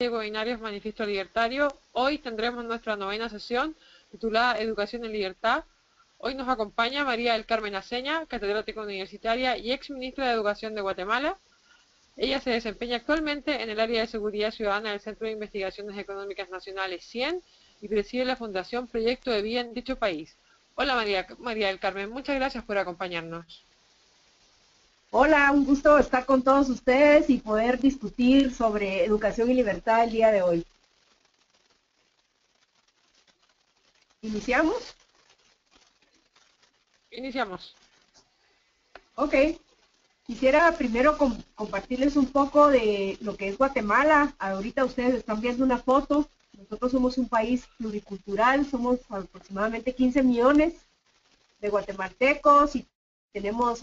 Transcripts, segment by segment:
Diego Binarios Manifiesto Libertario. Hoy tendremos nuestra novena sesión titulada Educación en Libertad. Hoy nos acompaña María del Carmen Aceña, catedrática universitaria y ex ministra de Educación de Guatemala. Ella se desempeña actualmente en el área de Seguridad Ciudadana del Centro de Investigaciones Económicas Nacionales CIEN y preside la Fundación Proyecto de Vida en dicho país. Hola María del Carmen, muchas gracias por acompañarnos. Hola, un gusto estar con todos ustedes y poder discutir sobre educación y libertad el día de hoy. ¿Iniciamos? Iniciamos. Ok. Quisiera primero compartirles un poco de lo que es Guatemala. Ahorita ustedes están viendo una foto. Nosotros somos un país pluricultural, somos aproximadamente 15 millones de guatemaltecos y tenemos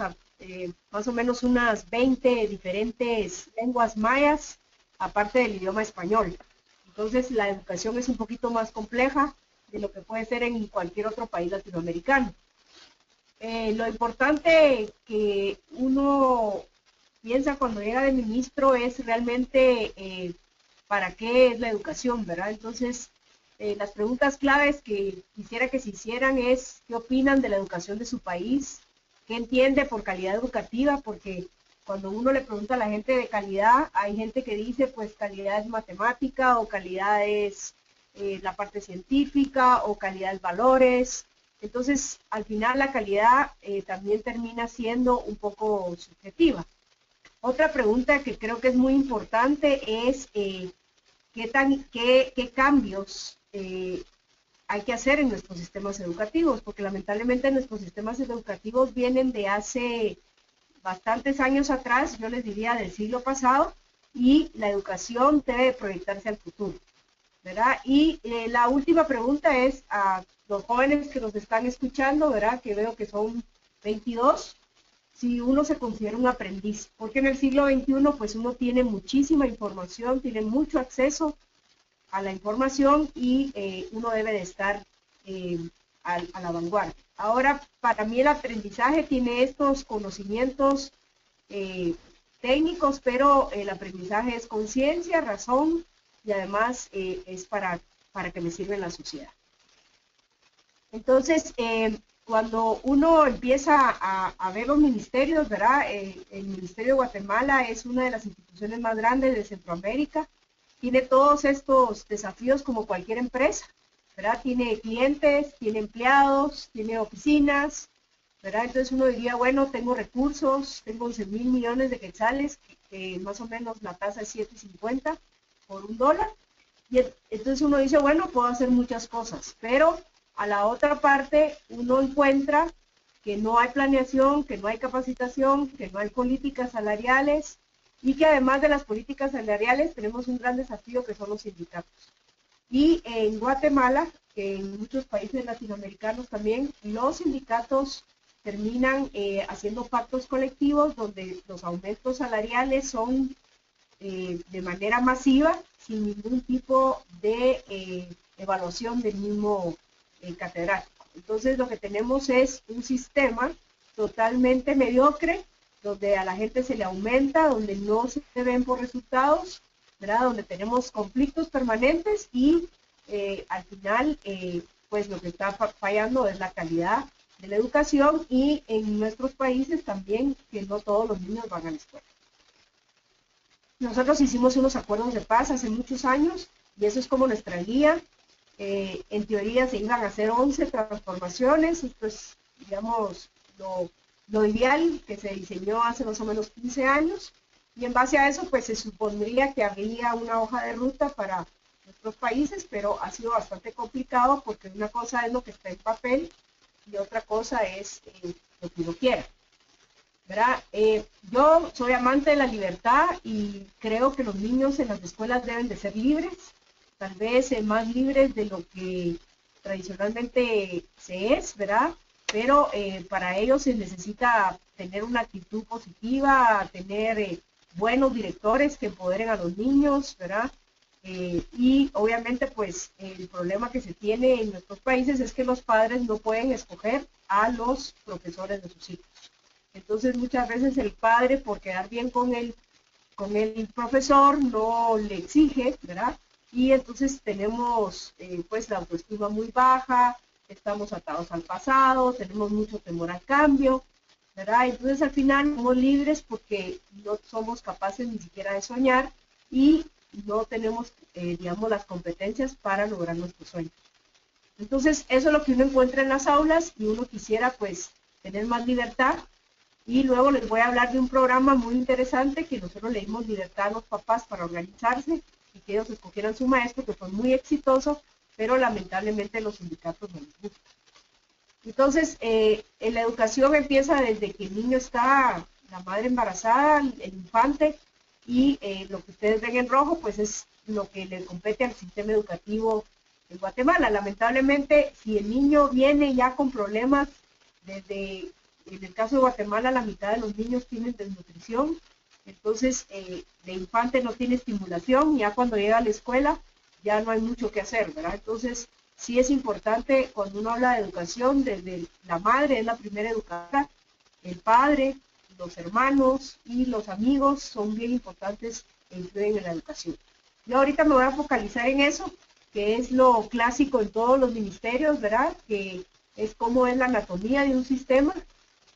más o menos unas 20 diferentes lenguas mayas, aparte del idioma español. Entonces la educación es un poquito más compleja de lo que puede ser en cualquier otro país latinoamericano. Lo importante que uno piensa cuando llega de ministro es realmente para qué es la educación, ¿verdad? Entonces, las preguntas claves que quisiera que se hicieran es qué opinan de la educación de su país, qué entiende por calidad educativa, porque cuando uno le pregunta a la gente de calidad, hay gente que dice pues calidad es matemática o calidad es la parte científica o calidad es valores. Entonces, al final la calidad también termina siendo un poco subjetiva. Otra pregunta que creo que es muy importante es qué cambios hay que hacer en nuestros sistemas educativos, porque lamentablemente nuestros sistemas educativos vienen de hace bastantes años atrás, yo les diría del siglo pasado, y la educación debe proyectarse al futuro, ¿verdad? Y la última pregunta es a los jóvenes que nos están escuchando, ¿verdad? Que veo que son 22, si uno se considera un aprendiz, porque en el siglo XXI pues uno tiene muchísima información, tiene mucho acceso a la información y uno debe de estar a la vanguardia. Ahora, para mí el aprendizaje tiene estos conocimientos técnicos, pero el aprendizaje es conciencia, razón y además es para que me sirva en la sociedad. Entonces, cuando uno empieza a ver los ministerios, ¿verdad? El Ministerio de Guatemala es una de las instituciones más grandes de Centroamérica. Tiene todos estos desafíos como cualquier empresa, ¿verdad? Tiene clientes, tiene empleados, tiene oficinas, ¿verdad? Entonces uno diría, bueno, tengo recursos, tengo 11,000 millones de quetzales, que más o menos la tasa es 7.50 por $1. Y entonces uno dice, bueno, puedo hacer muchas cosas, pero a la otra parte uno encuentra que no hay planeación, que no hay capacitación, que no hay políticas salariales y que además de las políticas salariales tenemos un gran desafío que son los sindicatos. Y en Guatemala, en muchos países latinoamericanos también, los sindicatos terminan haciendo pactos colectivos donde los aumentos salariales son de manera masiva, sin ningún tipo de evaluación del mismo catedrático. Entonces lo que tenemos es un sistema totalmente mediocre, donde a la gente se le aumenta, donde no se ven por resultados, ¿verdad? Donde tenemos conflictos permanentes y al final pues lo que está fallando es la calidad de la educación y en nuestros países también que no todos los niños van a la escuela. Nosotros hicimos unos acuerdos de paz hace muchos años y eso es como nuestra guía. En teoría se iban a hacer 11 transformaciones, esto es, digamos, lo ideal que se diseñó hace más o menos 15 años y en base a eso pues se supondría que habría una hoja de ruta para nuestros países, pero ha sido bastante complicado porque una cosa es lo que está en papel y otra cosa es lo que uno quiera. ¿Verdad? Yo soy amante de la libertad y creo que los niños en las escuelas deben de ser libres, tal vez más libres de lo que tradicionalmente se es, ¿verdad? Pero para ello se necesita tener una actitud positiva, tener buenos directores que empoderen a los niños, ¿verdad? Y obviamente pues el problema que se tiene en nuestros países es que los padres no pueden escoger a los profesores de sus hijos. Entonces muchas veces el padre, por quedar bien con el con el profesor, no le exige, ¿verdad? Y entonces tenemos pues la autoestima muy baja, estamos atados al pasado, tenemos mucho temor al cambio, ¿verdad? Entonces al final somos libres porque no somos capaces ni siquiera de soñar y no tenemos, digamos, las competencias para lograr nuestros sueños. Entonces eso es lo que uno encuentra en las aulas y uno quisiera pues tener más libertad. Y luego les voy a hablar de un programa muy interesante que nosotros le dimos libertad a los papás para organizarse y que ellos escogieran su maestro, que fue muy exitoso, pero lamentablemente los sindicatos no les gusta. Entonces, en la educación empieza desde que el niño está, la madre embarazada, el infante, y lo que ustedes ven en rojo, pues es lo que le compete al sistema educativo en Guatemala. Lamentablemente, si el niño viene ya con problemas desde... En el caso de Guatemala, la mitad de los niños tienen desnutrición, entonces de infante no tiene estimulación, ya cuando llega a la escuela ya no hay mucho que hacer, ¿verdad? Entonces sí es importante cuando uno habla de educación, desde la madre es la primera educadora, el padre, los hermanos y los amigos son bien importantes e influyen en la educación. Yo ahorita me voy a focalizar en eso, que es lo clásico en todos los ministerios, ¿verdad? Que es cómo es la anatomía de un sistema,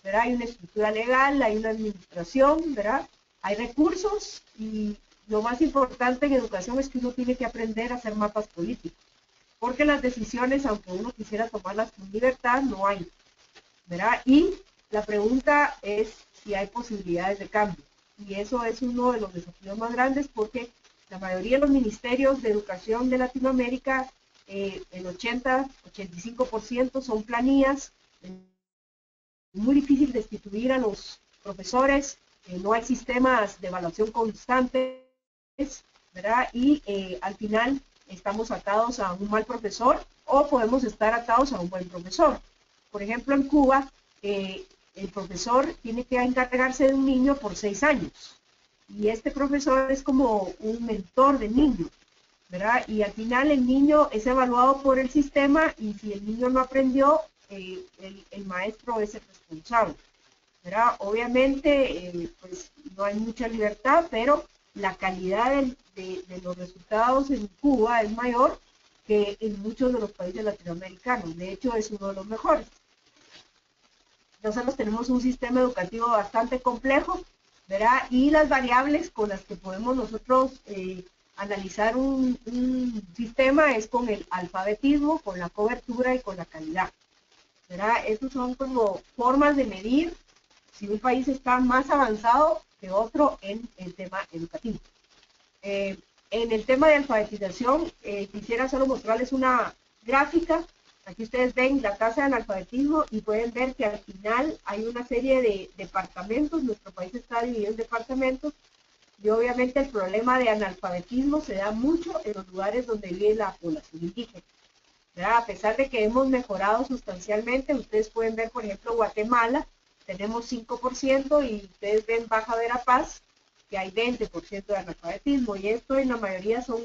¿verdad? Hay una estructura legal, hay una administración, ¿verdad? Hay recursos y lo más importante en educación es que uno tiene que aprender a hacer mapas políticos, porque las decisiones, aunque uno quisiera tomarlas con libertad, no hay, ¿verdad? Y la pregunta es si hay posibilidades de cambio. Y eso es uno de los desafíos más grandes porque la mayoría de los ministerios de educación de Latinoamérica, el 80-85% son planillas, es muy difícil destituir a los profesores, no hay sistemas de evaluación constantes, ¿verdad? Y al final estamos atados a un mal profesor o podemos estar atados a un buen profesor. Por ejemplo, en Cuba, el profesor tiene que encargarse de un niño por 6 años y este profesor es como un mentor del niño, ¿verdad? Y al final el niño es evaluado por el sistema y si el niño no aprendió, el maestro es el responsable, ¿verdad? Obviamente, pues no hay mucha libertad, pero la calidad de los resultados en Cuba es mayor que en muchos de los países latinoamericanos. De hecho, es uno de los mejores. Nosotros tenemos un sistema educativo bastante complejo, ¿verdad? Y las variables con las que podemos nosotros analizar un sistema es con el alfabetismo, con la cobertura y con la calidad, ¿verdad? Esas son como formas de medir si un país está más avanzado que otro en el tema educativo. En el tema de alfabetización, quisiera solo mostrarles una gráfica. Aquí ustedes ven la tasa de analfabetismo y pueden ver que al final hay una serie de departamentos. Nuestro país está dividido en departamentos y obviamente el problema de analfabetismo se da mucho en los lugares donde vive la población indígena, ¿verdad? A pesar de que hemos mejorado sustancialmente, ustedes pueden ver, por ejemplo, Guatemala, tenemos 5% y ustedes ven Baja Verapaz, que hay 20% de analfabetismo, y esto en la mayoría son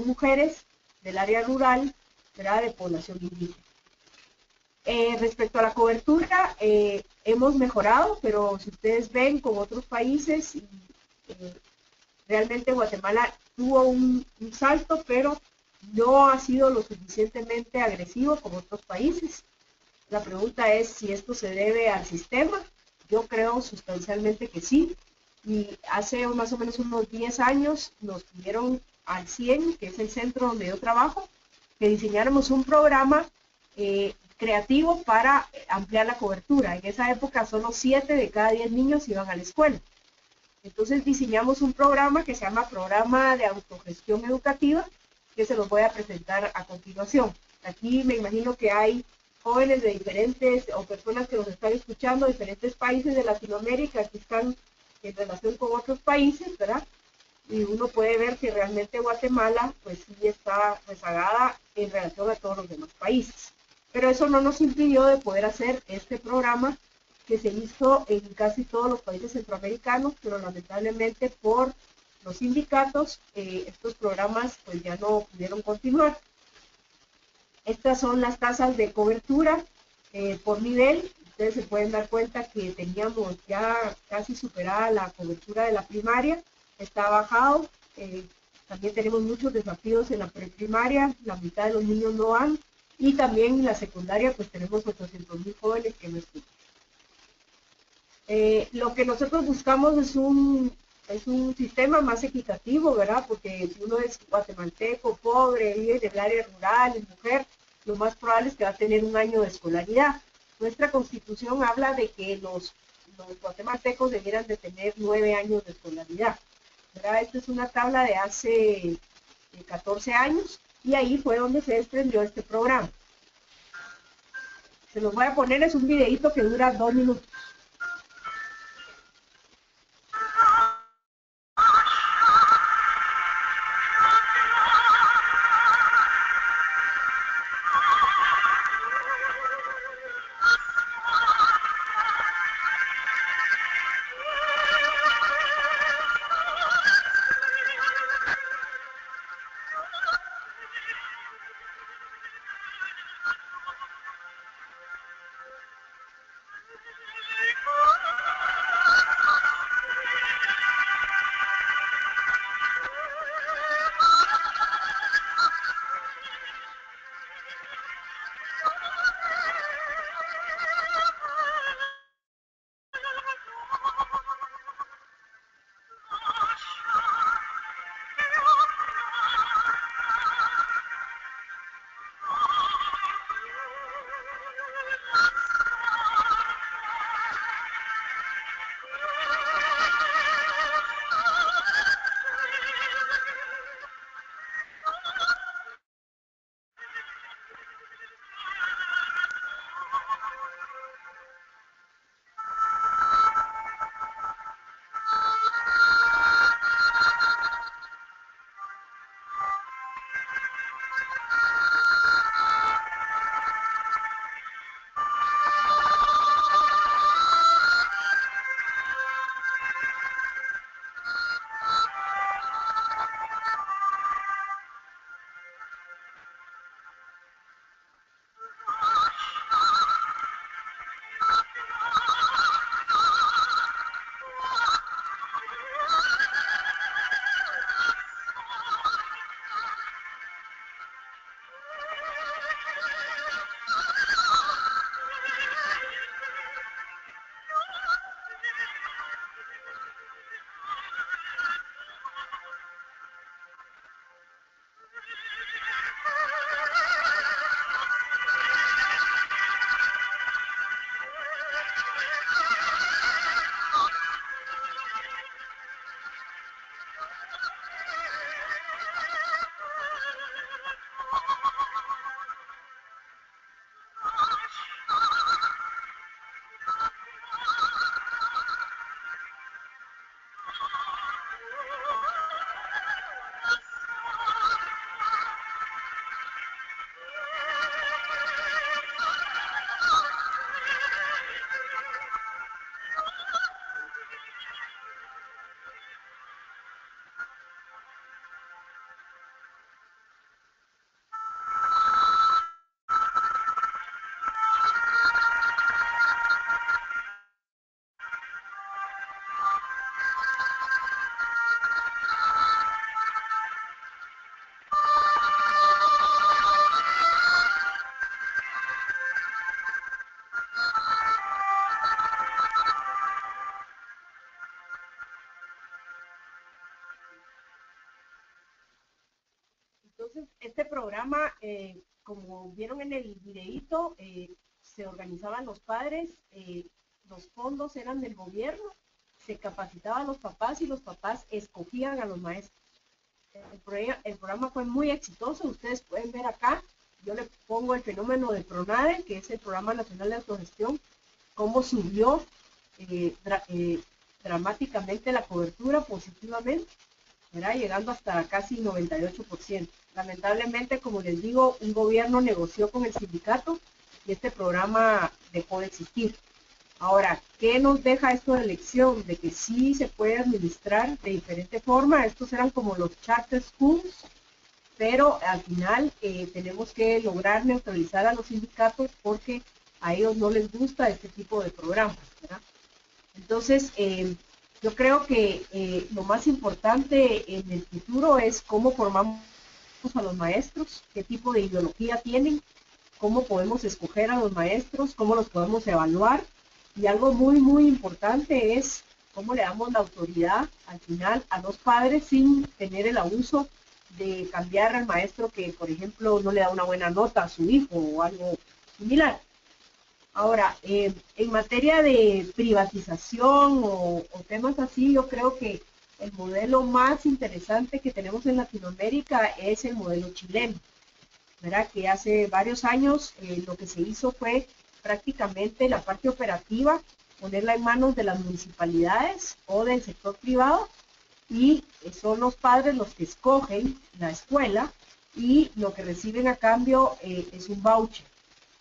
mujeres del área rural, ¿verdad? De población indígena. Respecto a la cobertura, hemos mejorado, pero si ustedes ven con otros países, realmente Guatemala tuvo un salto, pero no ha sido lo suficientemente agresivo como otros países. La pregunta es si esto se debe al sistema. Yo creo sustancialmente que sí. Y hace más o menos unos 10 años nos pidieron al CIEN, que es el centro donde yo trabajo, que diseñáramos un programa creativo para ampliar la cobertura. En esa época solo 7 de cada 10 niños iban a la escuela. Entonces diseñamos un programa que se llama Programa de Autogestión Educativa, que se los voy a presentar a continuación. Aquí me imagino que hay jóvenes de diferentes, o personas que nos están escuchando, de diferentes países de Latinoamérica, que están en relación con otros países, ¿verdad? Y uno puede ver que realmente Guatemala, pues sí está rezagada en relación a todos los demás países. Pero eso no nos impidió de poder hacer este programa que se hizo en casi todos los países centroamericanos, pero lamentablemente por los sindicatos, estos programas pues ya no pudieron continuar. Estas son las tasas de cobertura por nivel. Ustedes se pueden dar cuenta que teníamos ya casi superada la cobertura de la primaria está bajado. También tenemos muchos desafíos en la preprimaria, la mitad de los niños no van, y también en la secundaria pues tenemos 800,000 jóvenes que no estudian. Lo que nosotros buscamos es un sistema más equitativo, ¿verdad? Porque si uno es guatemalteco, pobre, vive en el área rural, es mujer, lo más probable es que va a tener un año de escolaridad. Nuestra constitución habla de que los guatemaltecos debieran de tener 9 años de escolaridad, ¿verdad? Esta es una tabla de hace 14 años y ahí fue donde se desprendió este programa. Se los voy a poner, es un videito que dura 2 minutos. Entonces, este programa, como vieron en el videíto, se organizaban los padres, los fondos eran del gobierno, se capacitaban a los papás y los papás escogían a los maestros. El programa fue muy exitoso, ustedes pueden ver acá, yo le pongo el fenómeno de PRONADE, que es el Programa Nacional de Autogestión, cómo subió dramáticamente la cobertura positivamente, ¿verdad? Llegando hasta casi 98%. Lamentablemente, como les digo, un gobierno negoció con el sindicato y este programa dejó de existir. Ahora, ¿qué nos deja esto de lección? De que sí se puede administrar de diferente forma. Estos eran como los charter schools, pero al final tenemos que lograr neutralizar a los sindicatos porque a ellos no les gusta este tipo de programas, ¿verdad? Entonces, Yo creo que lo más importante en el futuro es cómo formamos a los maestros, qué tipo de ideología tienen, cómo podemos escoger a los maestros, cómo los podemos evaluar, y algo muy, muy importante es cómo le damos la autoridad al final a los padres sin tener el abuso de cambiar al maestro que, por ejemplo, no le da una buena nota a su hijo o algo similar. Ahora, en materia de privatización o temas así, yo creo que el modelo más interesante que tenemos en Latinoamérica es el modelo chileno, ¿verdad? Que hace varios años lo que se hizo fue prácticamente la parte operativa, ponerla en manos de las municipalidades o del sector privado, y son los padres los que escogen la escuela y lo que reciben a cambio es un voucher,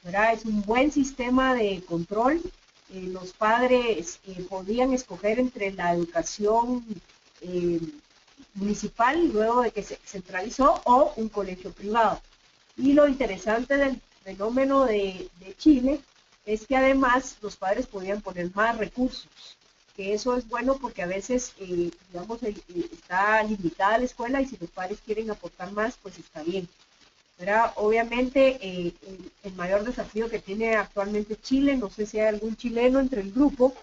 ¿verdad? Es un buen sistema de control. Los padres podían escoger entre la educación eh, municipal luego de que se centralizó o un colegio privado. Y lo interesante del fenómeno de Chile es que además los padres podían poner más recursos, que eso es bueno porque a veces, digamos, está limitada la escuela y si los padres quieren aportar más, pues está bien. ¿Verdad? Obviamente, el mayor desafío que tiene actualmente Chile, no sé si hay algún chileno entre el grupo,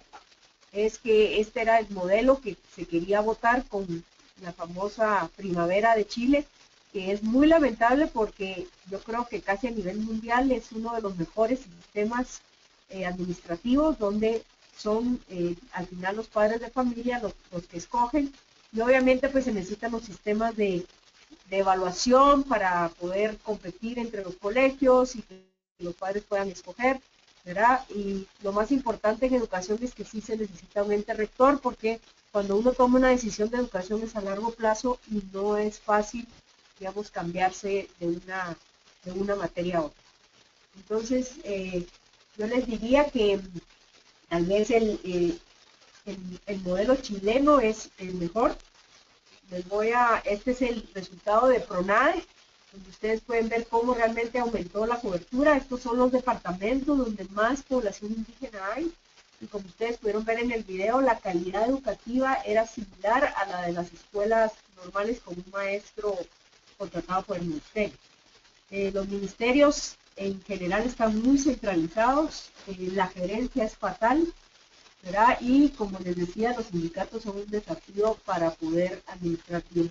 es que este era el modelo que se quería votar con la famosa primavera de Chile, que es muy lamentable porque yo creo que casi a nivel mundial es uno de los mejores sistemas administrativos donde son al final los padres de familia los que escogen, y obviamente pues se necesitan los sistemas de evaluación para poder competir entre los colegios y que los padres puedan escoger, ¿verdad? Y lo más importante en educación es que sí se necesita un ente rector, porque cuando uno toma una decisión de educación es a largo plazo y no es fácil, digamos, cambiarse de una materia a otra. Entonces, yo les diría que tal vez el modelo chileno es el mejor. Este es el resultado de PRONADE, donde ustedes pueden ver cómo realmente aumentó la cobertura. Estos son los departamentos donde más población indígena hay, y como ustedes pudieron ver en el video, la calidad educativa era similar a la de las escuelas normales con un maestro contratado por el ministerio. Los ministerios en general están muy centralizados, la gerencia es fatal, ¿verdad? Y como les decía, los sindicatos son un desafío para poder administrar bien,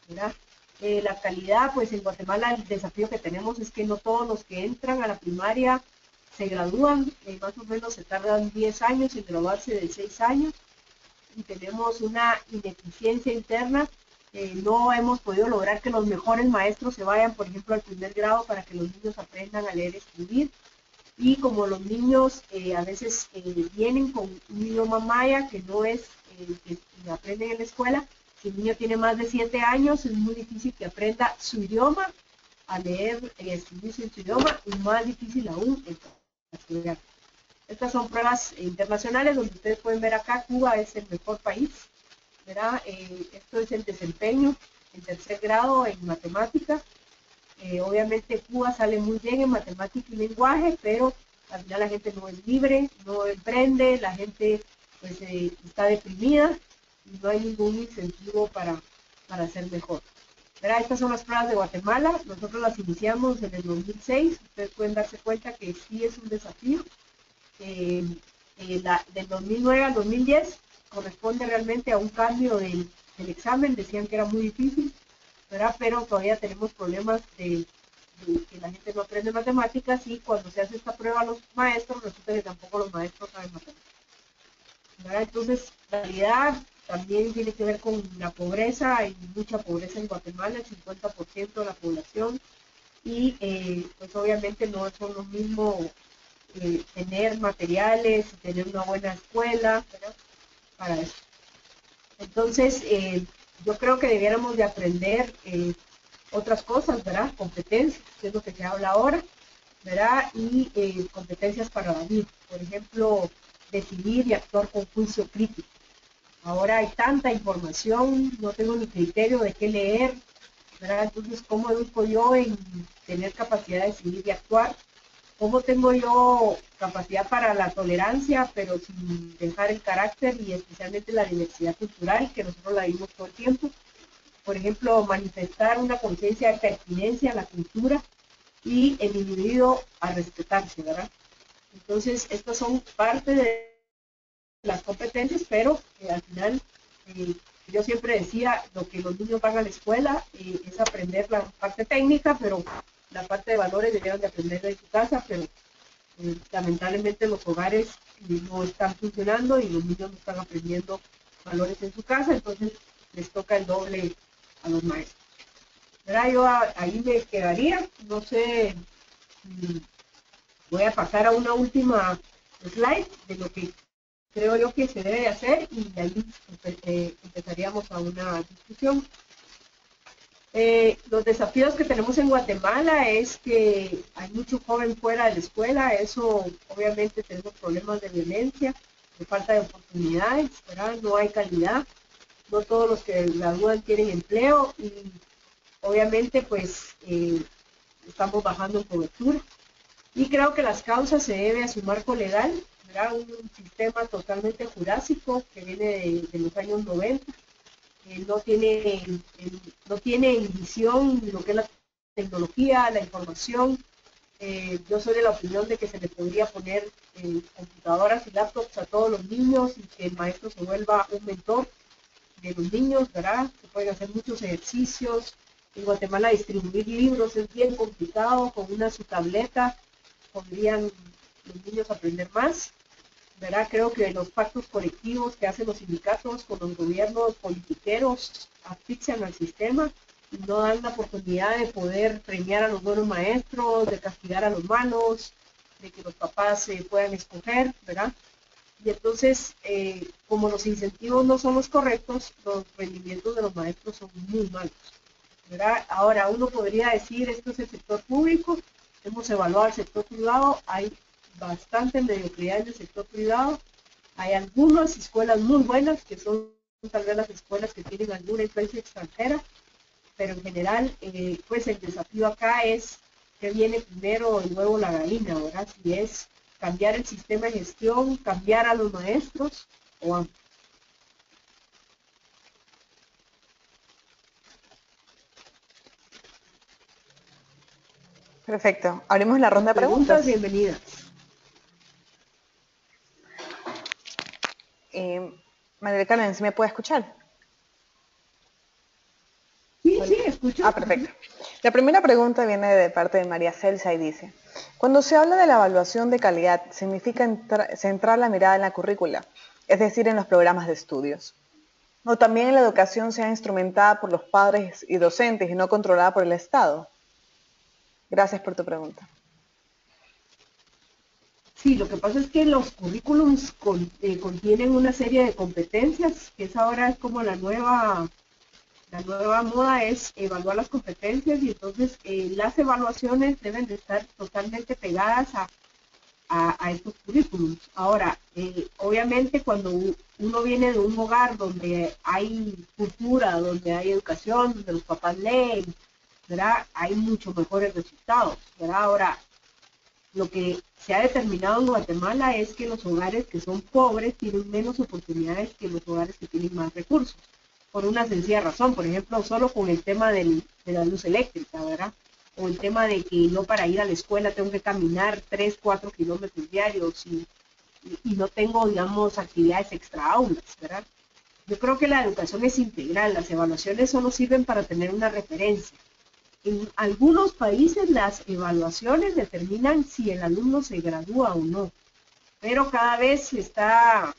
¿verdad? La calidad, pues en Guatemala el desafío que tenemos es que no todos los que entran a la primaria se gradúan, más o menos se tardan 10 años en graduarse de 6 años, y tenemos una ineficiencia interna. No hemos podido lograr que los mejores maestros se vayan, por ejemplo, al primer grado para que los niños aprendan a leer y escribir. Y como los niños a veces vienen con un idioma maya que no es el que aprenden en la escuela, si el niño tiene más de 7 años, es muy difícil que aprenda su idioma, a leer y escribir en su idioma, y más difícil aún el estudiar. Estas son pruebas internacionales donde ustedes pueden ver acá, Cuba es el mejor país, ¿verdad? Esto es el desempeño en tercer grado en matemática. Obviamente Cuba sale muy bien en matemática y lenguaje, pero al final la gente no es libre, no emprende, la gente pues está deprimida y no hay ningún incentivo para ser mejor. ¿Verdad? Estas son las pruebas de Guatemala, nosotros las iniciamos en el 2006, ustedes pueden darse cuenta que sí es un desafío. Del 2009 al 2010 corresponde realmente a un cambio del examen, decían que era muy difícil, ¿verdad? Pero todavía tenemos problemas de que la gente no aprende matemáticas, y cuando se hace esta prueba a los maestros, resulta que tampoco los maestros saben matemáticas, ¿verdad? Entonces, la realidad también tiene que ver con la pobreza. Hay mucha pobreza en Guatemala, el 50% de la población, y pues obviamente no son lo mismo tener materiales, tener una buena escuela, ¿verdad? Para eso. Entonces, yo creo que debiéramos de aprender otras cosas, ¿verdad? Competencias, que es lo que se habla ahora, ¿verdad? Y competencias para la vida. Por ejemplo, decidir y actuar con juicio crítico. Ahora hay tanta información, no tengo ni criterio de qué leer, ¿verdad? Entonces, ¿cómo educo yo en tener capacidad de decidir y actuar? ¿Cómo tengo yo capacidad para la tolerancia, pero sin dejar el carácter y especialmente la diversidad cultural, que nosotros la vimos todo el tiempo? Por ejemplo, manifestar una conciencia de pertinencia a la cultura y el individuo a respetarse, ¿verdad? Entonces, estas son parte de las competencias, pero al final, eh, yo siempre decía, lo que los niños van a la escuela es aprender la parte técnica, pero la parte de valores deberían de aprender en su casa, pero lamentablemente los hogares no están funcionando y los niños no están aprendiendo valores en su casa, entonces les toca el doble a los maestros. ¿Verdad? Yo ahí me quedaría, no sé, voy a pasar a una última slide de lo que creo yo que se debe hacer y de ahí empezaríamos a una discusión. Los desafíos que tenemos en Guatemala es que hay mucho joven fuera de la escuela, eso obviamente tenemos problemas de violencia, de falta de oportunidades, ¿verdad? No hay calidad, no todos los que gradúan tienen empleo y obviamente pues estamos bajando en cobertura. Y creo que las causas se debe a su marco legal, ¿verdad? Un sistema totalmente jurásico que viene de los años 90. No tiene visión lo que es la tecnología, la información. Yo soy de la opinión de que se le podría poner computadoras y laptops a todos los niños y que el maestro se vuelva un mentor de los niños, ¿verdad? Se pueden hacer muchos ejercicios. En Guatemala distribuir libros es bien complicado, con su tableta podrían los niños aprender más, ¿verdad? Creo que los pactos colectivos que hacen los sindicatos con los gobiernos politiqueros asfixian al sistema y no dan la oportunidad de poder premiar a los buenos maestros, de castigar a los malos, de que los papás puedan escoger, ¿verdad? Y entonces, como los incentivos no son los correctos, los rendimientos de los maestros son muy malos, ¿verdad? Ahora, uno podría decir, esto es el sector público, hemos evaluado el sector privado, hay bastante mediocridad en el sector privado, hay algunas escuelas muy buenas, que son tal vez las escuelas que tienen alguna influencia extranjera, pero en general, pues el desafío acá es que viene primero el huevo o la gallina, ¿verdad? Si es cambiar el sistema de gestión, cambiar a los maestros o ambos. Perfecto. Abrimos la ronda de preguntas. Bienvenidas. María del Carmen, ¿sí me puede escuchar? Sí, escucho. Perfecto. La primera pregunta viene de parte de María Celsa y dice, cuando se habla de la evaluación de calidad, ¿significa centrar la mirada en la currícula, es decir, en los programas de estudios? ¿O también en la educación sea instrumentada por los padres y docentes y no controlada por el Estado? Gracias por tu pregunta. Sí, lo que pasa es que los currículums contienen una serie de competencias, que ahora es como la nueva moda es evaluar las competencias y entonces las evaluaciones deben de estar totalmente pegadas a estos currículums. Ahora, obviamente cuando uno viene de un hogar donde hay cultura, donde hay educación, donde los papás leen, ¿verdad? Hay mucho mejores resultados, ¿verdad? Ahora, lo que se ha determinado en Guatemala es que los hogares que son pobres tienen menos oportunidades que los hogares que tienen más recursos, por una sencilla razón, por ejemplo, solo con el tema de la luz eléctrica, ¿verdad? O el tema de que yo para ir a la escuela tengo que caminar 3, 4 kilómetros diarios y no tengo, digamos, actividades extra aulas, ¿verdad? Yo creo que la educación es integral, las evaluaciones solo sirven para tener una referencia. En algunos países las evaluaciones determinan si el alumno se gradúa o no, pero cada vez se está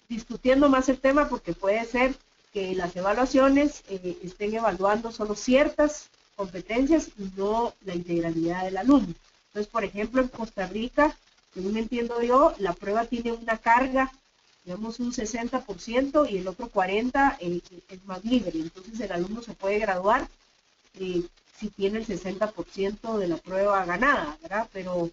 discutiendo más el tema porque puede ser que las evaluaciones estén evaluando solo ciertas competencias y no la integralidad del alumno. Entonces, por ejemplo, en Costa Rica, según entiendo yo, la prueba tiene una carga, digamos un 60% y el otro 40% es más libre. Entonces, el alumno se puede graduar si tiene el 60% de la prueba ganada, ¿verdad? Pero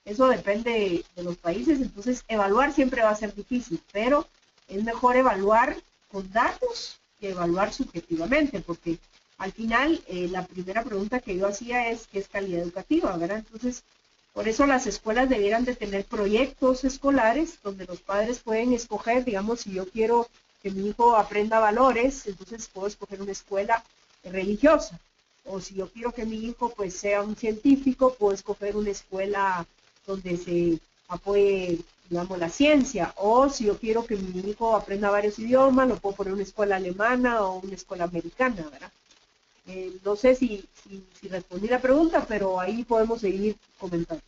eso depende de los países, entonces evaluar siempre va a ser difícil, pero es mejor evaluar con datos que evaluar subjetivamente, porque al final la primera pregunta que yo hacía es ¿qué es calidad educativa? ¿Verdad? Entonces, Por eso las escuelas debieran de tener proyectos escolares donde los padres pueden escoger, digamos, si yo quiero que mi hijo aprenda valores, entonces puedo escoger una escuela religiosa. O si yo quiero que mi hijo pues sea un científico, puedo escoger una escuela donde se apoye, digamos, la ciencia. O si yo quiero que mi hijo aprenda varios idiomas, lo puedo poner en una escuela alemana o una escuela americana, ¿verdad? No sé si respondí la pregunta, pero ahí podemos seguir comentando.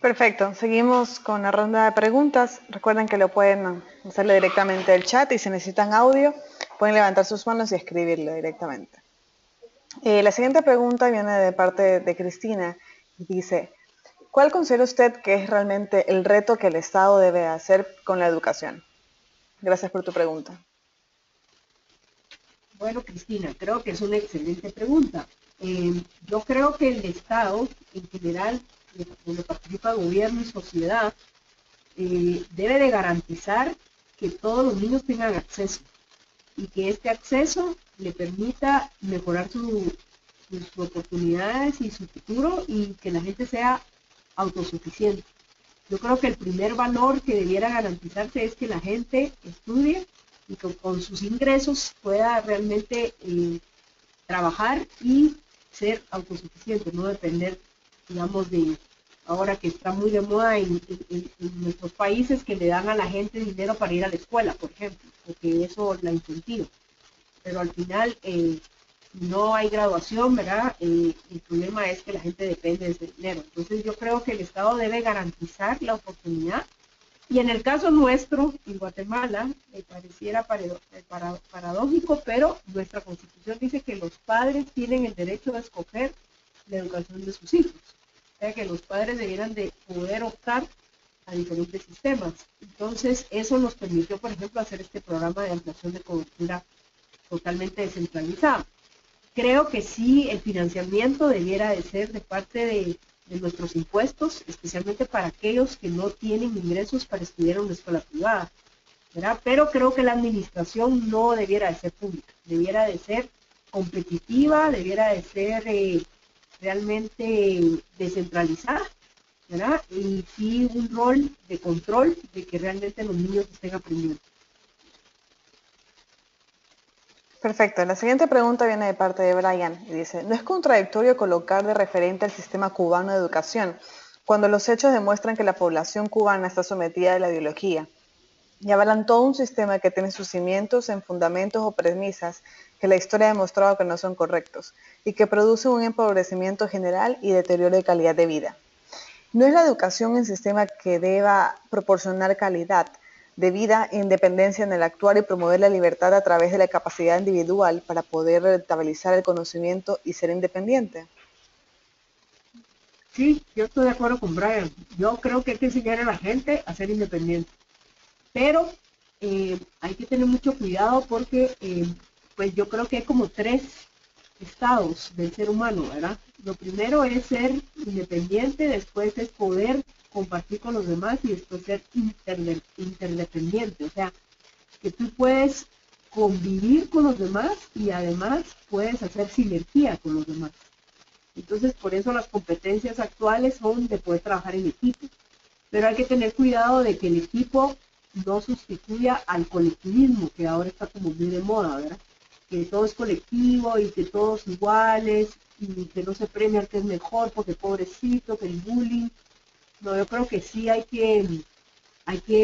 Perfecto, seguimos con la ronda de preguntas. Recuerden que lo pueden hacerlo directamente del chat y si necesitan audio, pueden levantar sus manos y escribirlo directamente. La siguiente pregunta viene de parte de Cristina y dice, ¿cuál considera usted que es realmente el reto que el Estado debe hacer con la educación? Gracias por tu pregunta. Bueno, Cristina, creo que es una excelente pregunta. Yo creo que el Estado, en general, donde participa gobierno y sociedad, debe de garantizar que todos los niños tengan acceso y que este acceso le permita mejorar sus oportunidades y su futuro y que la gente sea autosuficiente. Yo creo que el primer valor que debiera garantizarse es que la gente estudie y que con sus ingresos pueda realmente trabajar y ser autosuficiente, no depender, digamos, de ahora que está muy de moda en nuestros países que le dan a la gente dinero para ir a la escuela, por ejemplo, porque eso la incentiva. Pero al final no hay graduación, ¿verdad? El problema es que la gente depende de ese dinero. Entonces yo creo que el Estado debe garantizar la oportunidad. Y en el caso nuestro, en Guatemala, me pareciera paradójico, pero nuestra Constitución dice que los padres tienen el derecho de escoger la educación de sus hijos. O sea que los padres debieran de poder optar a diferentes sistemas. Entonces, eso nos permitió, por ejemplo, hacer este programa de ampliación de cobertura totalmente descentralizada. Creo que sí, el financiamiento debiera de ser de parte de nuestros impuestos, especialmente para aquellos que no tienen ingresos para estudiar en una escuela privada, ¿verdad? Pero creo que la administración no debiera de ser pública, debiera de ser competitiva, debiera de ser realmente descentralizada, ¿verdad? Y sí un rol de control de que realmente los niños estén aprendiendo. Perfecto. La siguiente pregunta viene de parte de Brian y dice, ¿no es contradictorio colocar de referente al sistema cubano de educación cuando los hechos demuestran que la población cubana está sometida a la ideología y avalan todo un sistema que tiene sus cimientos en fundamentos o premisas que la historia ha demostrado que no son correctos y que produce un empobrecimiento general y deterioro de calidad de vida? ¿No es la educación un sistema que deba proporcionar calidad de vida e independencia en el actuar y promover la libertad a través de la capacidad individual para poder rentabilizar el conocimiento y ser independiente? Sí, yo estoy de acuerdo con Brian. Yo creo que hay que enseñar a la gente a ser independiente. Pero hay que tener mucho cuidado porque pues yo creo que hay como tres estados del ser humano, ¿verdad? Lo primero es ser independiente, después es poder compartir con los demás y después ser interdependiente. O sea, que tú puedes convivir con los demás y además puedes hacer sinergia con los demás. Entonces, por eso las competencias actuales son de poder trabajar en equipo. Pero hay que tener cuidado de que el equipo no sustituya al colectivismo, que ahora está como muy de moda, ¿verdad? Que todo es colectivo y que todos iguales y que no se premia al que es mejor porque pobrecito, que el bullying. No, yo creo que sí hay que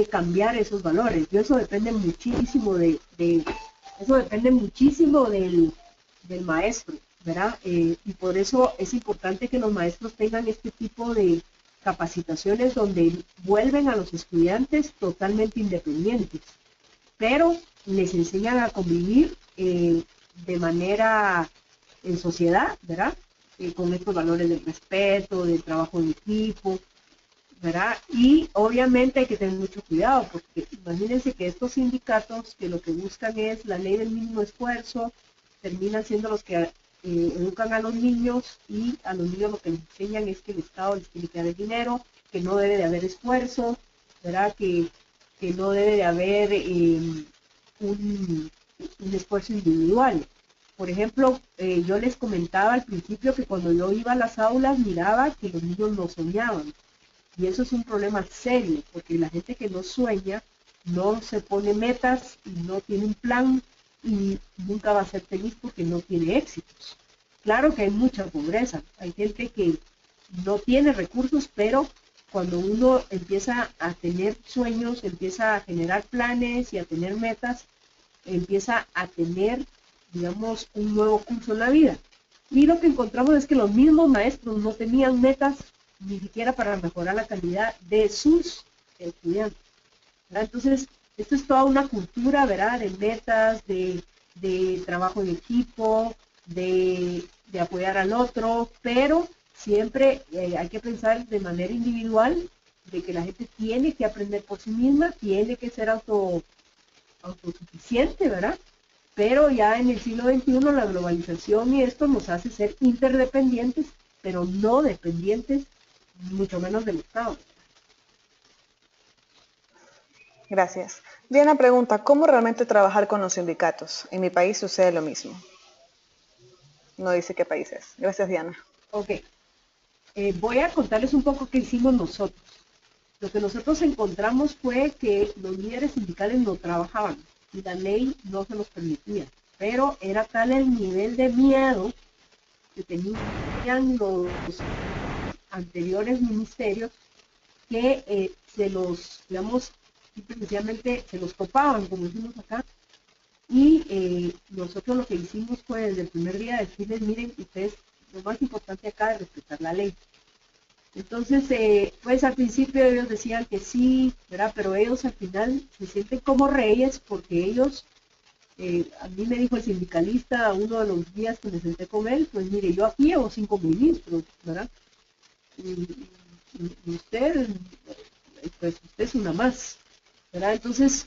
cambiar esos valores. Y eso depende muchísimo del maestro, ¿verdad? Y por eso es importante que los maestros tengan este tipo de capacitaciones donde vuelven a los estudiantes totalmente independientes, pero les enseñan a convivir de manera en sociedad, ¿verdad? Con estos valores del respeto, del trabajo en equipo, ¿verdad? Y obviamente hay que tener mucho cuidado, porque imagínense que estos sindicatos que lo que buscan es la ley del mínimo esfuerzo, terminan siendo los que educan a los niños y a los niños lo que les enseñan es que el Estado les tiene que dar el dinero, que no debe de haber esfuerzo, ¿verdad? Que no debe de haber un esfuerzo individual. Por ejemplo, yo les comentaba al principio que cuando yo iba a las aulas miraba que los niños no soñaban. Y eso es un problema serio, porque la gente que no sueña no se pone metas y no tiene un plan y nunca va a ser feliz porque no tiene éxitos. Claro que hay mucha pobreza, hay gente que no tiene recursos, pero cuando uno empieza a tener sueños, empieza a generar planes y a tener metas, empieza a tener, digamos, un nuevo curso en la vida. Y lo que encontramos es que los mismos maestros no tenían metas ni siquiera para mejorar la calidad de sus estudiantes, ¿verdad? Entonces, esto es toda una cultura, ¿verdad? De metas, de trabajo en equipo, de apoyar al otro, pero siempre hay que pensar de manera individual, de que la gente tiene que aprender por sí misma, tiene que ser autosuficiente, ¿verdad? Pero ya en el siglo XXI la globalización y esto nos hace ser interdependientes, pero no dependientes, mucho menos del Estado. Gracias. Diana pregunta, ¿cómo realmente trabajar con los sindicatos? En mi país sucede lo mismo. No dice qué país es. Gracias, Diana. Ok. Voy a contarles un poco qué hicimos nosotros. Lo que nosotros encontramos fue que los líderes sindicales no trabajaban y la ley no se los permitía. Pero era tal el nivel de miedo que tenían los anteriores ministerios que se los, digamos, simplemente se los topaban, como decimos acá, y nosotros lo que hicimos fue desde el primer día decirles, miren, ustedes, lo más importante acá es respetar la ley. Entonces, pues al principio ellos decían que sí, ¿verdad? Pero ellos al final se sienten como reyes porque ellos, a mí me dijo el sindicalista uno de los días que me senté con él, pues mire, yo aquí llevo 5 ministros, ¿verdad? Y usted, pues usted es una más, ¿verdad? Entonces,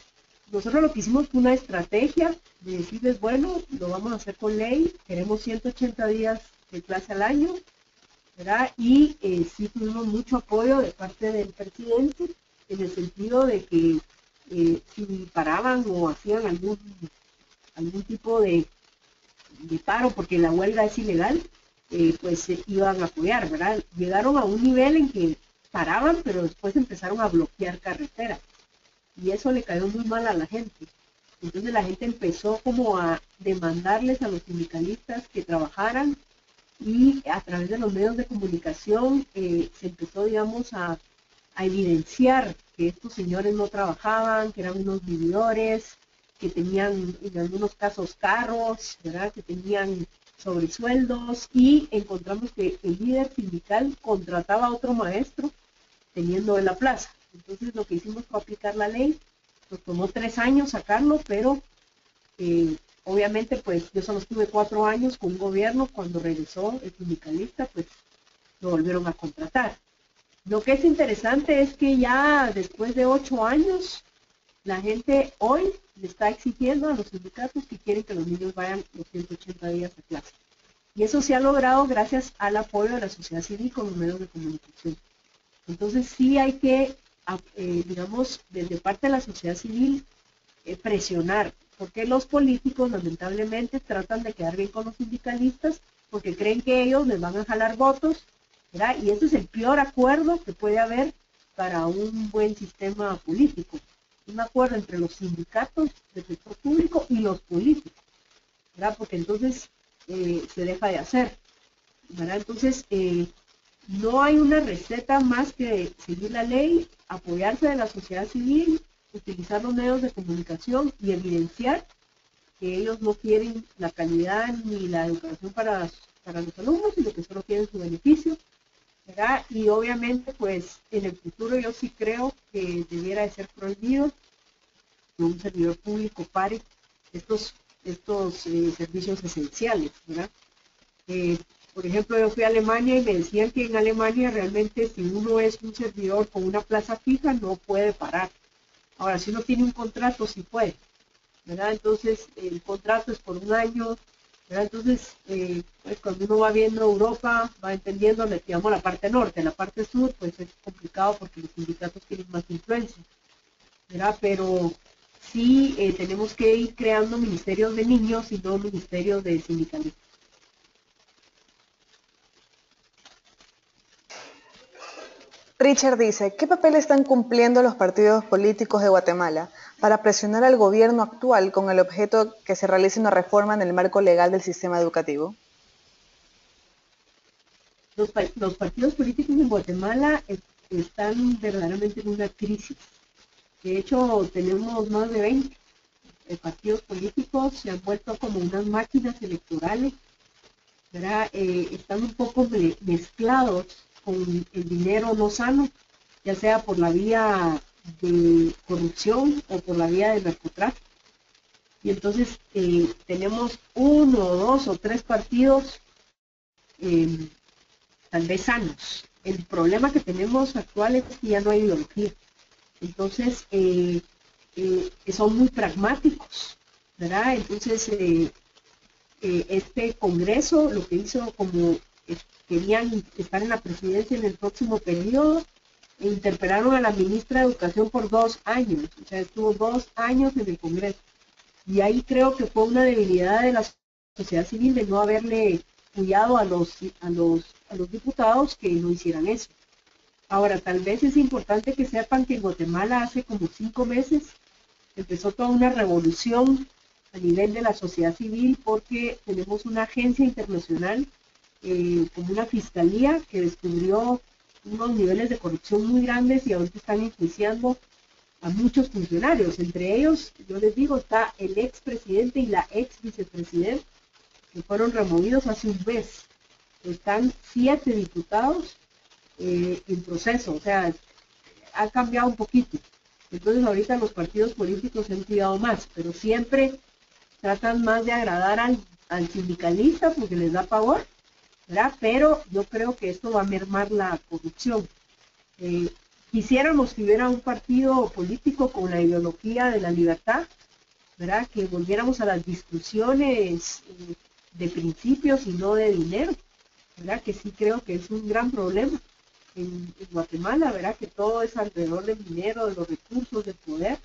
nosotros lo que hicimos fue una estrategia de decirles, bueno, lo vamos a hacer con ley, queremos 180 días de clase al año, ¿verdad? Y sí tuvimos mucho apoyo de parte del presidente, en el sentido de que si paraban o hacían algún tipo de paro, porque la huelga es ilegal, pues iban a apoyar, ¿verdad? Llegaron a un nivel en que paraban, pero después empezaron a bloquear carreteras. Y eso le cayó muy mal a la gente. Entonces la gente empezó como a demandarles a los sindicalistas que trabajaran y a través de los medios de comunicación se empezó, digamos, a evidenciar que estos señores no trabajaban, que eran unos vividores, que tenían en algunos casos carros, ¿verdad? Que tenían sobresueldos y encontramos que el líder sindical contrataba a otro maestro teniendo en la plaza. Entonces lo que hicimos fue aplicar la ley, nos tomó 3 años sacarlo, pero obviamente pues yo solo estuve 4 años con un gobierno, cuando regresó el sindicalista pues lo volvieron a contratar. Lo que es interesante es que ya después de 8 años, la gente hoy le está exigiendo a los sindicatos que quieren que los niños vayan los 180 días a clase. Y eso se ha logrado gracias al apoyo de la sociedad civil con los medios de comunicación. Entonces sí hay que, digamos, desde parte de la sociedad civil, presionar, porque los políticos lamentablemente tratan de quedar bien con los sindicalistas porque creen que ellos les van a jalar votos, ¿verdad? Y ese es el peor acuerdo que puede haber para un buen sistema político. Un acuerdo entre los sindicatos del sector público y los políticos, ¿verdad? Porque entonces se deja de hacer, ¿verdad? Entonces, no hay una receta más que seguir la ley, apoyarse de la sociedad civil, utilizar los medios de comunicación y evidenciar que ellos no quieren la calidad ni la educación para los alumnos, sino que solo quieren su beneficio, ¿verdad? Y obviamente, pues, en el futuro yo sí creo que debiera de ser prohibido que un servidor público pare estos servicios esenciales, ¿verdad? Por ejemplo, yo fui a Alemania y me decían que en Alemania realmente si uno es un servidor con una plaza fija no puede parar. Ahora, si uno tiene un contrato, sí puede, ¿verdad? Entonces, el contrato es por 1 año, ¿verdad? Entonces, pues cuando uno va viendo Europa, va entendiendo, le llamamos la parte norte, la parte sur, pues es complicado porque los sindicatos tienen más influencia, ¿verdad? Pero sí tenemos que ir creando ministerios de niños y no ministerios de sindicalistas. Richard dice, ¿qué papel están cumpliendo los partidos políticos de Guatemala para presionar al gobierno actual con el objeto que se realice una reforma en el marco legal del sistema educativo? Los partidos políticos en Guatemala están verdaderamente en una crisis. De hecho, tenemos más de 20 partidos políticos, se han vuelto como unas máquinas electorales, ¿verdad? Están un poco mezclados con el dinero no sano, ya sea por la vía de corrupción o por la vía del narcotráfico. Y entonces tenemos 1, 2 o 3 partidos tal vez sanos. El problema que tenemos actual es que ya no hay ideología. Entonces, son muy pragmáticos, ¿verdad? Entonces, este Congreso lo que hizo como querían estar en la presidencia en el próximo periodo, e interpelaron a la ministra de Educación por 2 años, o sea, estuvo 2 años en el Congreso. Y ahí creo que fue una debilidad de la sociedad civil de no haberle cuidado a los diputados que no hicieran eso. Ahora, tal vez es importante que sepan que en Guatemala hace como 5 meses empezó toda una revolución a nivel de la sociedad civil porque tenemos una agencia internacional como una fiscalía que descubrió unos niveles de corrupción muy grandes y ahorita están enjuiciando a muchos funcionarios. Entre ellos, yo les digo, está el expresidente y la ex vicepresidenta que fueron removidos hace un mes. Están 7 diputados en proceso, o sea, ha cambiado un poquito. Entonces ahorita los partidos políticos se han cuidado más, pero siempre tratan más de agradar al sindicalista porque les da pavor, ¿verdad? Pero yo creo que esto va a mermar la corrupción. Quisiéramos que hubiera un partido político con la ideología de la libertad, ¿verdad? Que volviéramos a las discusiones de principios y no de dinero, ¿verdad? Que sí creo que es un gran problema en Guatemala, ¿verdad? Que todo es alrededor del dinero, de los recursos, del poder.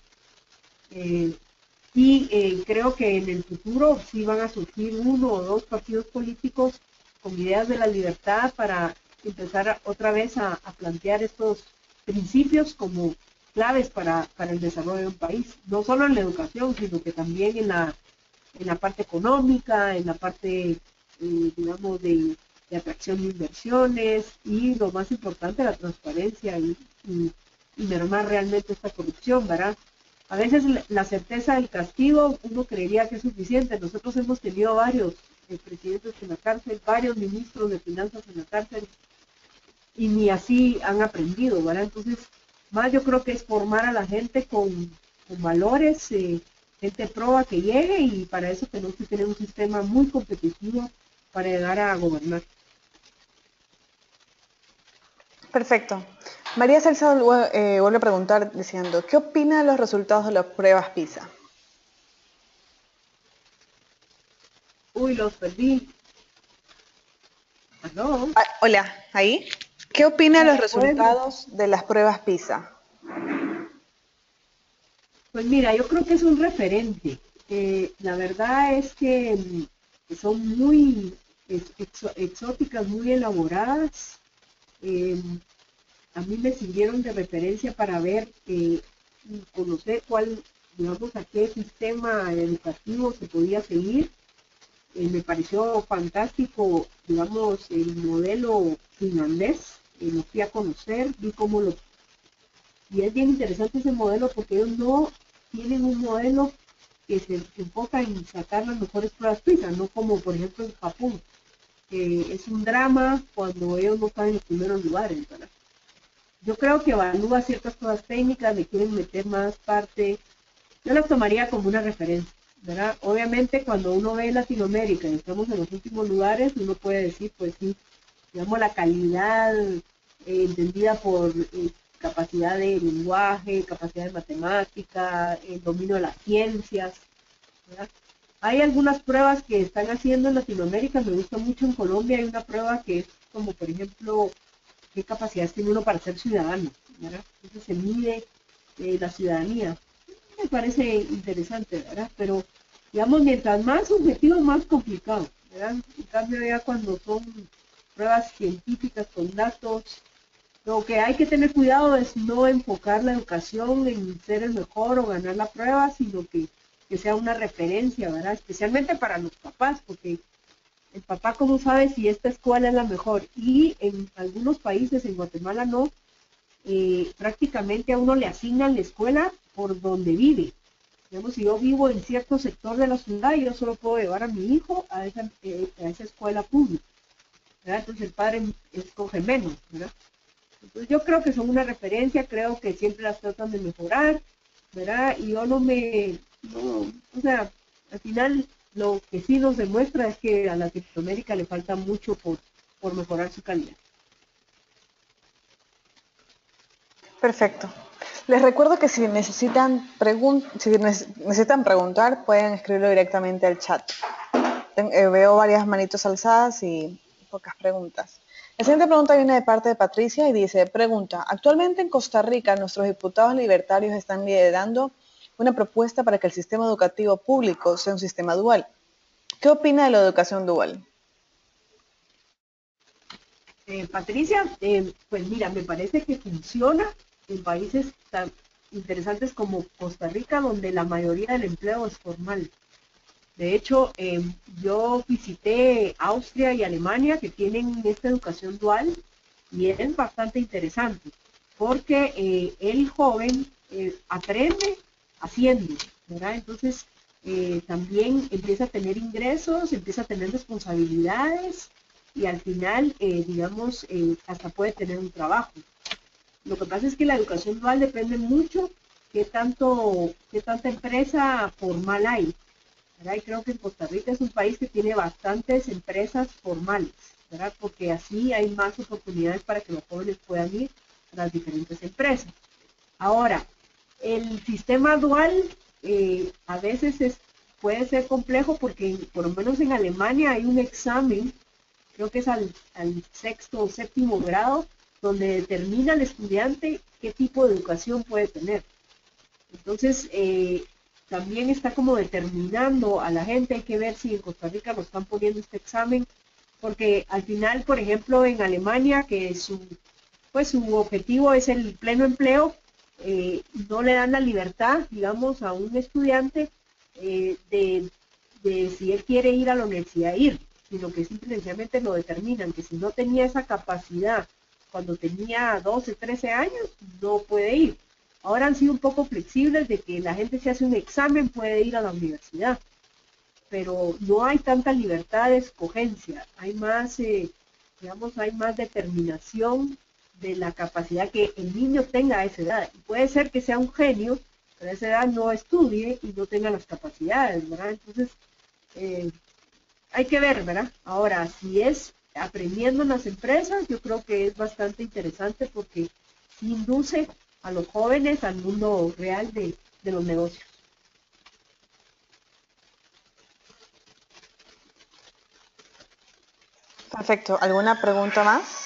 Creo que en el futuro sí van a surgir 1 o 2 partidos políticos con ideas de la libertad para empezar otra vez a plantear estos principios como claves para el desarrollo de un país, no solo en la educación, sino que también en la parte económica, en la parte, digamos, de atracción de inversiones y lo más importante, la transparencia y mermar realmente esta corrupción, ¿verdad? A veces la certeza del castigo uno creería que es suficiente. Nosotros hemos tenido varios presidentes en la cárcel, varios ministros de finanzas en la cárcel y ni así han aprendido, ¿verdad? Entonces, más yo creo que es formar a la gente con valores, gente proba que llegue y para eso tenemos que tener un sistema muy competitivo para llegar a gobernar. Perfecto. María Celsa vuelve a preguntar diciendo, ¿qué opina de los resultados de las pruebas PISA? Uy, los perdí. ¿Aló? Hola, ¿ahí? ¿Qué opina de los resultados de las pruebas PISA? Pues mira, yo creo que es un referente. La verdad es que son muy exóticas, muy elaboradas. A mí me sirvieron de referencia para ver, conocer digamos, a qué sistema educativo se podía seguir. Me pareció fantástico, digamos, el modelo finlandés. Lo fui a conocer, vi cómo y es bien interesante ese modelo porque ellos no tienen un modelo que se enfoca en sacar las mejores pruebas PISA, no como por ejemplo en Japón, que es un drama cuando ellos no están en los primeros lugares, ¿verdad? Yo creo que evalúa ciertas cosas técnicas, le quieren meter más parte, yo las tomaría como una referencia, ¿verdad? Obviamente cuando uno ve Latinoamérica y estamos en los últimos lugares, uno puede decir, pues sí, digamos la calidad entendida por capacidad de lenguaje, capacidad de matemática, el dominio de las ciencias, ¿verdad? Hay algunas pruebas que están haciendo en Latinoamérica, me gusta mucho en Colombia, hay una prueba que es como, por ejemplo, qué capacidades tiene uno para ser ciudadano, ¿verdad? Entonces se mide la ciudadanía. me parece interesante, ¿verdad? Pero, digamos, mientras más subjetivo, más complicado, ¿verdad? En cambio, ya cuando son pruebas científicas con datos, lo que hay que tener cuidado es no enfocar la educación en ser el mejor o ganar la prueba, sino que sea una referencia, ¿verdad? Especialmente para los papás, porque el papá cómo sabe si esta escuela es la mejor. Y en algunos países, en Guatemala no, prácticamente a uno le asignan la escuela por donde vive. Digamos, si yo vivo en cierto sector de la ciudad, yo solo puedo llevar a mi hijo a esa escuela pública, ¿verdad? Entonces el padre escoge menos, ¿verdad? Entonces yo creo que son una referencia, creo que siempre las tratan de mejorar, ¿verdad? Y yo o sea, al final lo que sí nos demuestra es que a Latinoamérica le falta mucho por mejorar su calidad. Perfecto. Les recuerdo que si necesitan preguntar, pueden escribirlo directamente al chat. Veo varias manitos alzadas y pocas preguntas. La siguiente pregunta viene de parte de Patricia y dice, pregunta, actualmente en Costa Rica nuestros diputados libertarios están liderando una propuesta para que el sistema educativo público sea un sistema dual. ¿Qué opina de la educación dual? Patricia, pues mira, me parece que funciona en países tan interesantes como Costa Rica, donde la mayoría del empleo es formal. De hecho, yo visité Austria y Alemania que tienen esta educación dual y es bastante interesante porque el joven aprende haciendo, ¿verdad? Entonces, también empieza a tener ingresos, empieza a tener responsabilidades y al final, digamos, hasta puede tener un trabajo. Lo que pasa es que la educación dual depende mucho qué tanta empresa formal hay, ¿verdad? Y creo que en Costa Rica es un país que tiene bastantes empresas formales, ¿verdad? Porque así hay más oportunidades para que los jóvenes puedan ir a las diferentes empresas. Ahora, el sistema dual a veces puede ser complejo porque por lo menos en Alemania hay un examen, creo que es al sexto o séptimo grado, donde determina el estudiante qué tipo de educación puede tener. Entonces, también está como determinando a la gente, hay que ver si en Costa Rica lo están poniendo este examen, porque al final, por ejemplo, en Alemania, que su objetivo es el pleno empleo, no le dan la libertad, digamos, a un estudiante de si él quiere ir a la universidad, ir, sino que simplemente lo determinan, que si no tenía esa capacidad cuando tenía 12, 13 años, no puede ir. Ahora han sido un poco flexibles de que la gente si hace un examen puede ir a la universidad, pero no hay tanta libertad de escogencia, hay más, digamos, hay más determinación de la capacidad que el niño tenga a esa edad. Y puede ser que sea un genio, pero a esa edad no estudie y no tenga las capacidades, ¿verdad? Entonces, hay que ver, ¿verdad? Ahora, si es aprendiendo en las empresas, yo creo que es bastante interesante porque induce a los jóvenes al mundo real de los negocios. Perfecto. ¿Alguna pregunta más?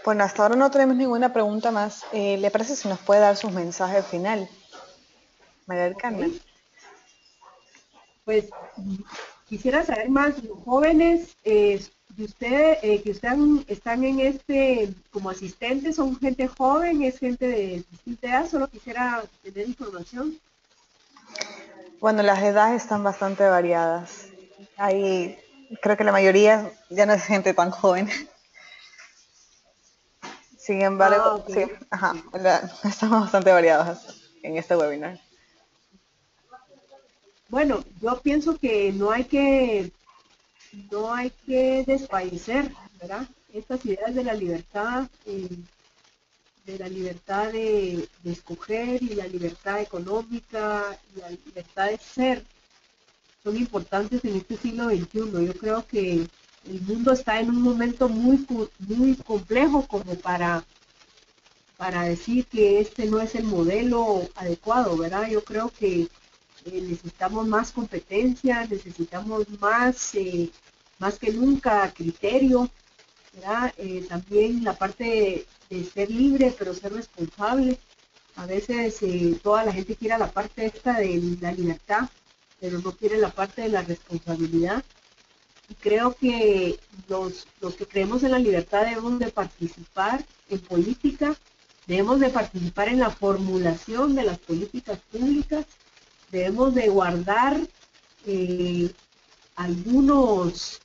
Bueno, hasta ahora no tenemos ninguna pregunta más. ¿Le parece si nos puede dar sus mensajes final? María del Carmen. Okay. Pues quisiera saber más, los jóvenes de ustedes que están en como asistentes, son gente joven, es gente de distinta edad, solo quisiera tener información. Bueno, las edades están bastante variadas. Ahí creo que la mayoría ya no es gente tan joven. Sin embargo, Okay. sí, estamos bastante variados en este webinar. Bueno, yo pienso que no hay que desfallecer, ¿verdad? Estas ideas de la libertad de escoger y la libertad económica y la libertad de ser son importantes en este siglo XXI. Yo creo que el mundo está en un momento muy complejo como para decir que este no es el modelo adecuado, ¿verdad? Yo creo que necesitamos más competencia, necesitamos más que nunca criterio, ¿verdad? También la parte de ser libre, pero ser responsable. A veces toda la gente quiere la parte esta de la libertad, pero no quiere la parte de la responsabilidad. Y creo que los que creemos en la libertad debemos de participar en política, debemos de participar en la formulación de las políticas públicas, debemos de guardar algunos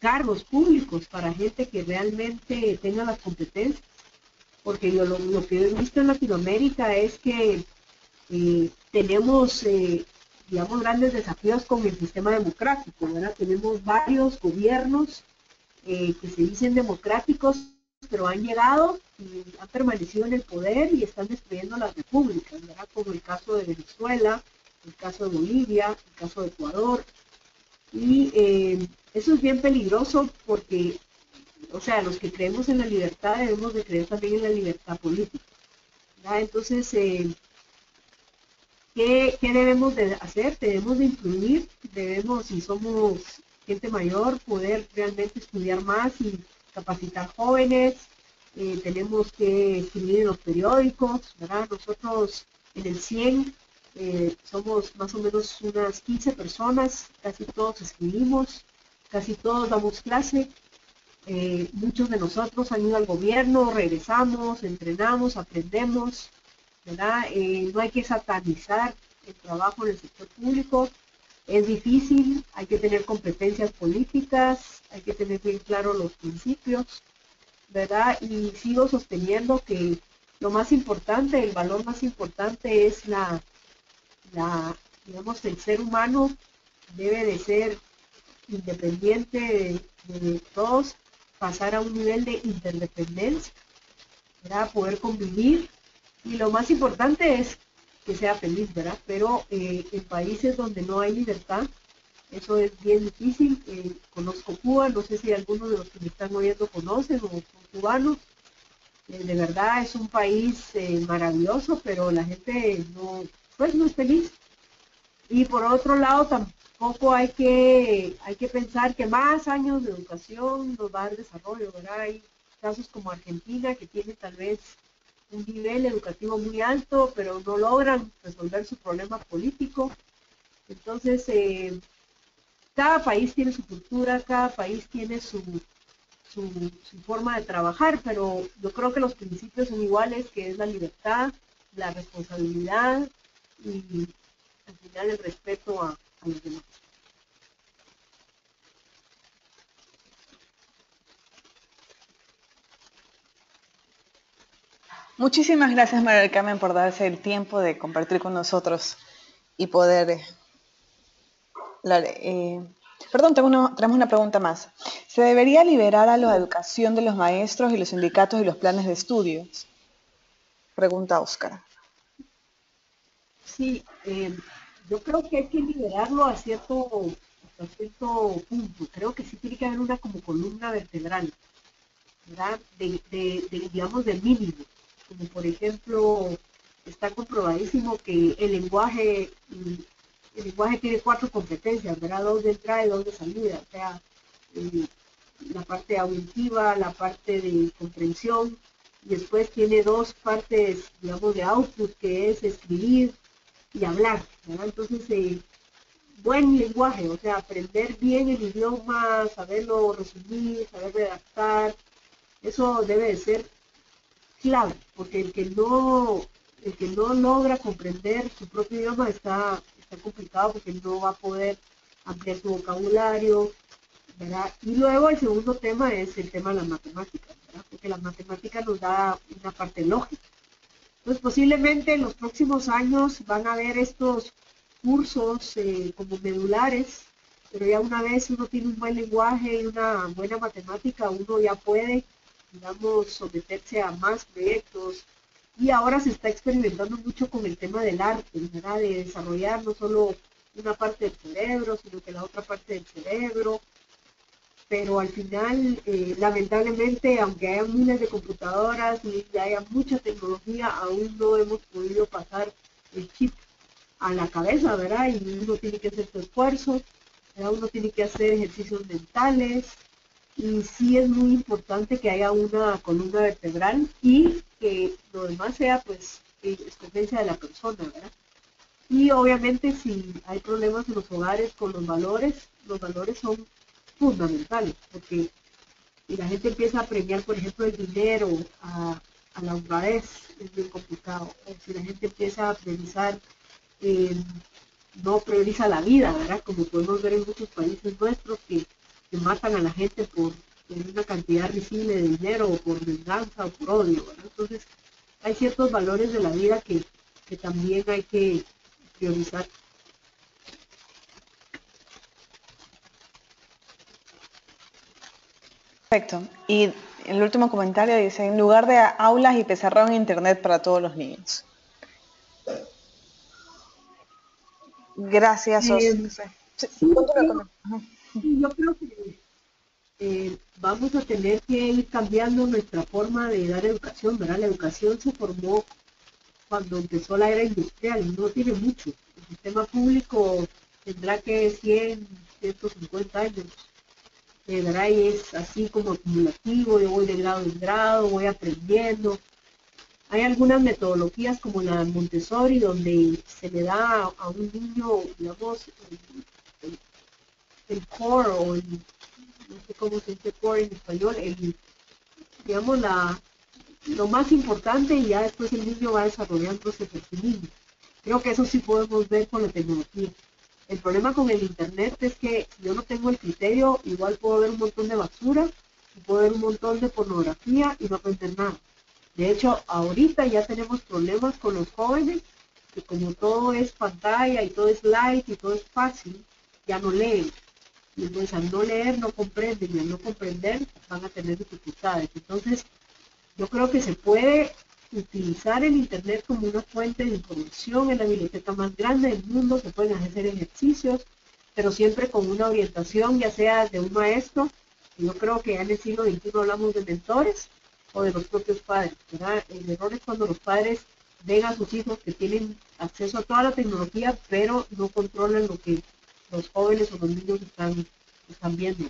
cargos públicos para gente que realmente tenga las competencias, porque yo lo que he visto en Latinoamérica es que tenemos, digamos, grandes desafíos con el sistema democrático, ¿verdad? Tenemos varios gobiernos que se dicen democráticos, pero han llegado y han permanecido en el poder y están destruyendo las repúblicas, ¿verdad? Como el caso de Venezuela, el caso de Bolivia, el caso de Ecuador. Y eso es bien peligroso porque, o sea, los que creemos en la libertad debemos de creer también en la libertad política, ¿verdad? Entonces, ¿qué debemos de hacer? Debemos de influir, debemos, si somos gente mayor, poder realmente estudiar más y capacitar jóvenes, tenemos que escribir en los periódicos, ¿verdad? Nosotros en el 100 somos más o menos unas 15 personas, casi todos escribimos, casi todos damos clase, muchos de nosotros han ido al gobierno, regresamos, entrenamos, aprendemos, ¿verdad? No hay que satanizar el trabajo en el sector público, es difícil, hay que tener competencias políticas, hay que tener bien claros los principios, ¿verdad? Y sigo sosteniendo que lo más importante, el valor más importante es digamos, el ser humano debe de ser independiente de todos, pasar a un nivel de interdependencia, ¿verdad? Poder convivir, y lo más importante es que sea feliz, ¿verdad? Pero en países donde no hay libertad, eso es bien difícil. Conozco Cuba, no sé si algunos de los que me están oyendo conocen o son cubanos. De verdad es un país maravilloso, pero la gente no, pues no es feliz. Y por otro lado, tampoco hay que pensar que más años de educación nos va a dar desarrollo, ¿verdad? Hay casos como Argentina que tiene tal vez un nivel educativo muy alto, pero no logran resolver su problema político. Entonces, cada país tiene su cultura, cada país tiene su forma de trabajar, pero yo creo que los principios son iguales, que es la libertad, la responsabilidad y al final el respeto a los demás. Muchísimas gracias, María del Carmen, por darse el tiempo de compartir con nosotros y poder... Perdón, tenemos una pregunta más. ¿Se debería liberar a la educación de los maestros y los sindicatos y los planes de estudios? Pregunta Óscar. Sí, yo creo que hay que liberarlo hasta cierto punto. Creo que sí tiene que haber una como columna vertebral, ¿verdad? Digamos, del mínimo. Como por ejemplo, está comprobadísimo que el lenguaje tiene 4 competencias, ¿verdad? 2 de entrada y 2 de salida. O sea, la parte auditiva, la parte de comprensión, y después tiene 2 partes, digamos, de output, que es escribir y hablar, ¿verdad? Entonces, buen lenguaje, o sea, aprender bien el idioma, saberlo resumir, saber redactar, eso debe de ser clave, porque el que no logra comprender su propio idioma está complicado, porque no va a poder ampliar su vocabulario, ¿verdad? Y luego el segundo tema es el tema de las matemáticas, ¿verdad? Porque las matemáticas nos da una parte lógica. Entonces, posiblemente en los próximos años van a haber estos cursos como medulares, pero ya una vez uno tiene un buen lenguaje y una buena matemática, uno ya puede, digamos, someterse a más proyectos. Y ahora se está experimentando mucho con el tema del arte, ¿verdad? De desarrollar no solo una parte del cerebro, sino que la otra parte del cerebro. Pero al final, lamentablemente, aunque haya miles de computadoras y haya mucha tecnología, aún no hemos podido pasar el chip a la cabeza, ¿verdad? Y uno tiene que hacer su esfuerzo, ¿verdad? Uno tiene que hacer ejercicios mentales, y sí es muy importante que haya una columna vertebral y que lo demás sea pues escogencia de la persona, ¿verdad? Y obviamente si hay problemas en los hogares con los valores son fundamentales, porque si la gente empieza a premiar, por ejemplo, el dinero, a la honradez, es bien complicado. O si la gente empieza a priorizar, eh, no prioriza la vida, ¿verdad? Como podemos ver en muchos países nuestros que matan a la gente por una cantidad risible de dinero o por venganza o por odio, ¿verdad? Entonces, hay ciertos valores de la vida que también hay que priorizar. Perfecto. Y el último comentario dice, en lugar de aulas y pizarrón, internet para todos los niños. Gracias, Eh, Oscar. Sí, sí, continúa, continúa. Ajá. yo creo que vamos a tener que ir cambiando nuestra forma de dar educación, ¿verdad? La educación se formó cuando empezó la era industrial y no tiene mucho. El sistema público tendrá que 100, 150 años, ¿verdad? Y es así como acumulativo, yo voy de grado en grado, voy aprendiendo. Hay algunas metodologías como la Montessori, donde se le da a un niño, digamos, el core o el, no sé cómo se dice core en español, digamos, lo más importante y ya después el niño va desarrollándose por sí mismo. Creo que eso sí podemos ver con la tecnología. El problema con el internet es que si yo no tengo el criterio, igual puedo ver un montón de basura, y puedo ver un montón de pornografía y no aprender nada. De hecho, ahorita ya tenemos problemas con los jóvenes, que como todo es pantalla y todo es light y todo es fácil, ya no leen. Y entonces al no leer no comprenden y al no comprender van a tener dificultades. Entonces, yo creo que se puede utilizar el Internet como una fuente de información, en la biblioteca más grande del mundo, se pueden hacer ejercicios, pero siempre con una orientación, ya sea de un maestro, y yo creo que ya en el siglo XXI hablamos de mentores, o de los propios padres, ¿verdad? El error es cuando los padres ven a sus hijos que tienen acceso a toda la tecnología, pero no controlan lo que los jóvenes o los niños están viendo.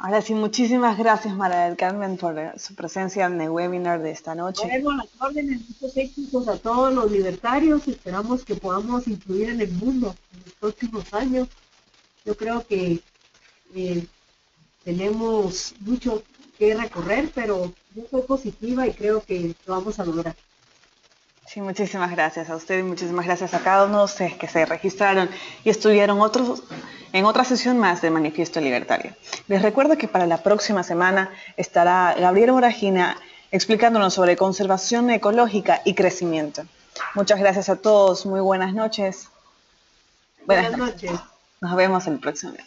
Ahora sí, muchísimas gracias, María del Carmen, por su presencia en el webinar de esta noche. Bueno, a las órdenes, muchos éxitos a todos los libertarios. Esperamos que podamos influir en el mundo en los próximos años. Yo creo que eh, tenemos mucho que recorrer, pero yo soy positiva y creo que lo vamos a lograr. Sí, muchísimas gracias a usted y muchísimas gracias a cada uno de ustedes que se registraron y estuvieron en otra sesión más de Manifiesto Libertario. Les recuerdo que para la próxima semana estará Gabriel Moragina explicándonos sobre conservación ecológica y crecimiento. Muchas gracias a todos, muy buenas noches. Buenas Buenas noches. noches. Nos vemos el próximo día.